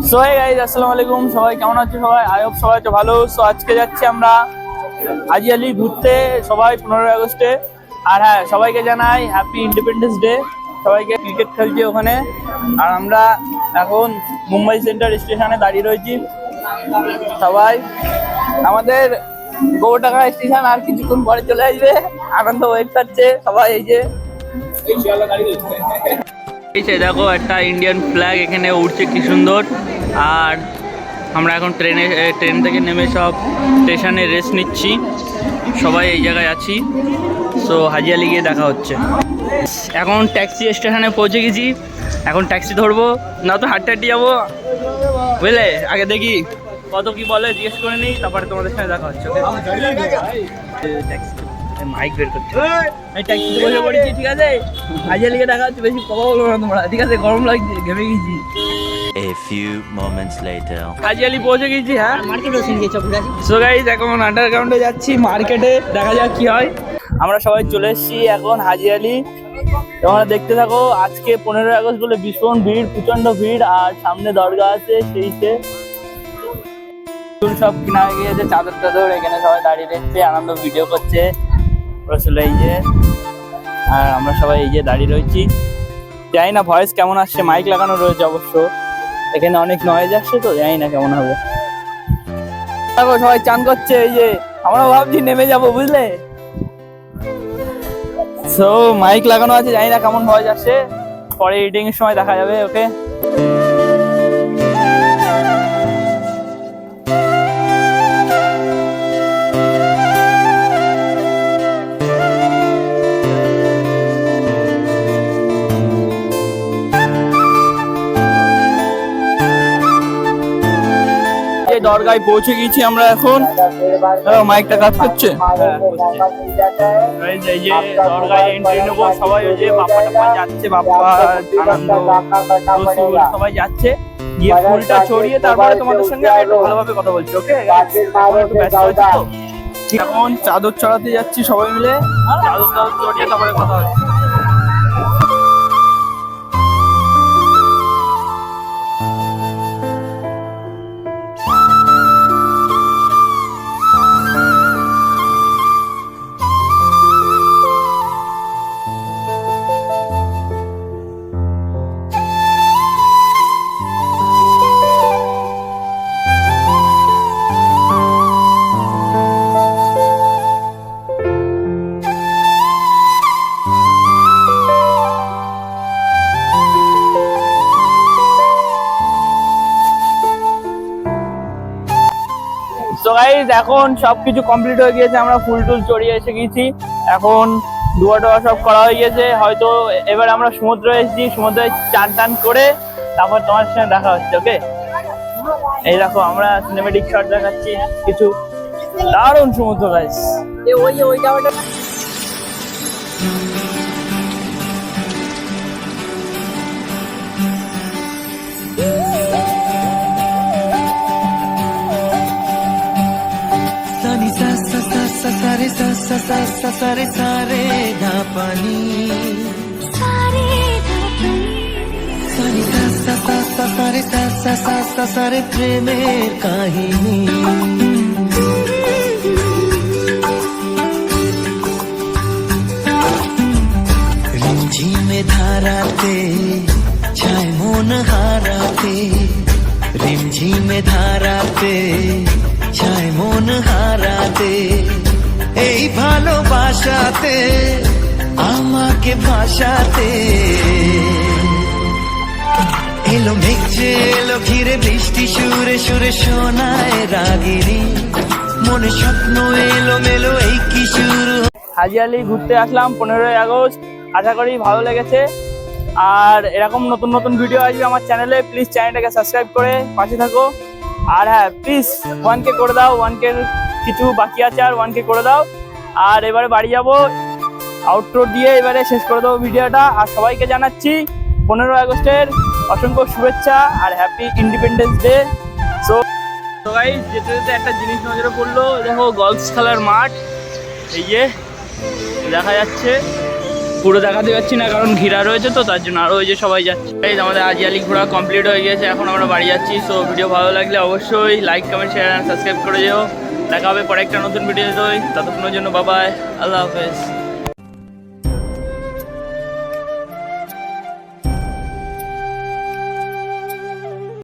So hey guys, আসসালামু আলাইকুম। সবাই কেমন আছো? সবাই আই হোপ সবাই তো ভালো। সো আজকে যাচ্ছি আমরা হাজিয়ালি ঘুরতে, সবাই 15 আগস্টে। আর হ্যাঁ, সবাইকে জানাই হ্যাপি ইন্ডিপেন্ডেন্স ডে। সবাইকে ক্রিকেট খেলছি ওখানে। আর আমরা এখন মুম্বাই সেন্ট্রাল স্টেশনে দাঁড়িয়ে রয়েছি। সবাই আমাদের গৌটাকা স্টেশন আর কিছুক্ষণ পরে চলে আসবে। আনন্দ ওয়েট করছে সবাই। এই যে দেখো, একটা ইন্ডিয়ান ফ্ল্যাগ এখানে উঠছে, কি সুন্দর। আর আমরা এখন ট্রেন থেকে নেমে সব স্টেশনে রেস্ট নিচ্ছি। সবাই এই জায়গায় আছি। সো হাজিয়ালি গিয়ে দেখা হচ্ছে। এখন ট্যাক্সি স্টেশনে পৌঁছে গেছি। এখন ট্যাক্সি ধরবো, না তো হাঁটতে হাঁটতে যাবো, বুঝলে। আগে দেখি কত কি বলে, জিজ্ঞেস করে নিই, তারপরে তোমাদের সাথে দেখা হচ্ছে। মাইক বের করছে, আমি ট্যাক্সিতে বসে পড়েছি, ঠিক আছে। হাজিয়ালিকে দেখা হচ্ছে, বেশি কথা বলবো না তোমরা, ঠিক আছে। গরম লাগছে, ঘেমে গেছি। A few moments later. হাজিয়ালি পৌঁছে গেছি। হ্যাঁ, মার্কেটে সো গাইস, এখন আন্ডারগ্রাউন্ডে যাচ্ছি মার্কেটে, দেখা যাক কি হয়। আমরা সবাই চলে এসেছি এখন হাজিয়ালি। তোমরা দেখতে থাকো। আজকে 15 আগস্ট বলে ভীষণ ভিড়, প্রচন্ড ভিড়। আর সামনে দরগা আছে, সেইতে সব কিনা হয়ে গিয়েছে, চাদর টাদর। এখানে সবাই দাঁড়িয়ে দেখছে, আনন্দ ভিডিও করছে। এই যে, আর আমরা সবাই এই যে দাঁড়িয়ে রয়েছি। জানি না ভয়েস কেমন আসছে, মাইক লাগানো রয়েছে অবশ্য। এখানে অনেক নয়েজ আসছে, তো জানি না কেমন হবে। দেখো সবাই চান করছে। এই যে আমরা ভাবছি নেমে যাবো, বুঝলে। সো মাইক লাগানো আছে, জানি না কেমন ভয়েস আসছে, পরে এডিটিং এর সময় দেখা যাবে। ওকে, দরগায় পৌঁছে গেছি আমরা এখন। মাইকটা কাজ করছে। এই যে দরগায় এন্ট্রি নেবো। সবাই ওই যে বাপ্পা টাপ্পা যাচ্ছে, বাপ্পা, আনন্দ, সবাই যাচ্ছে। গিয়ে ফুলটা ছড়িয়ে তারপরে তোমাদের সঙ্গে একটু ভালোভাবে কথা বলছি। ওকে, একটু ব্যস্ত আছি তো। এখন চাদর চড়াতে যাচ্ছি সবাই মিলে। চাদর চড়িয়ে তারপরে কথা হচ্ছে। তো গাইস, এখন সবকিছু কমপ্লিট হয়ে গিয়েছে। আমরা ফুল টুল চড়িয়ে এসে গেছি। এখন ধোয়া টোয়া সব করা হয়ে গেছে। হয়তো এবার আমরা সমুদ্রে এসেছি, সমুদ্রে চান টান করে তারপর তোমার সঙ্গে দেখা হচ্ছে। ওকে, এই দেখো আমরা সিনেমেটিক শট দেখাচ্ছি কিছু। দারুণ সমুদ্র গাইস। ওইটা सारे सारे धापानी सारे सारे प्रेमेर काहिनी रिमझिमे धाराते छाय मन हाराते रिमझिमे धाराते छाय मन हाराते এই ভালোবাসাতে আমাকে ভাষাতে এলো মেঘে এলো ঘিরে বৃষ্টি সুরে সুরে শোনায় রাগিনী মনে স্বপ্ন এলো মেলো এই কি শুরু। হাজিয়ালি ঘুরতে আসলাম 15 আগস্ট। আশা করি ভালো লেগেছে। আর এরকম নতুন নতুন ভিডিও আসবে আমার চ্যানেলে। প্লিজ চ্যানেলটাকে সাবস্ক্রাইব করে পাশে থাকো। আর হ্যাঁ, প্লিজ 1K করে দাও। 1K কিছু বাকি আছে, আর 1K করে দাও। আর এবারে বাড়ি যাবো, আউটরো দিয়ে এবারে শেষ করে দেবো ভিডিওটা। আর সবাইকে জানাচ্ছি 15 আগস্টের অসংখ্য শুভেচ্ছা আর happy Independence Day. So guys, যেতে যেতে একটা জিনিস নজরে পড়লো। দেখো, গলফ খেলার মাঠ এই যে দেখা যাচ্ছে। পুরো দেখাতে পারছি না কারণ ঘিরা রয়েছে তো তার জন্য। আর ওই যে সবাই যাচ্ছে। এই আমাদের আজিয়ালি ঘোরা কমপ্লিট হয়ে গেছে, এখন আমরা বাড়ি যাচ্ছি। সো ভিডিও ভালো লাগলে অবশ্যই like comment share and subscribe করে যেও। দেখা হবে পরে একটা নতুন ভিডিওতে। ততক্ষণের জন্য বাবাই, আল্লাহ হাফেজ।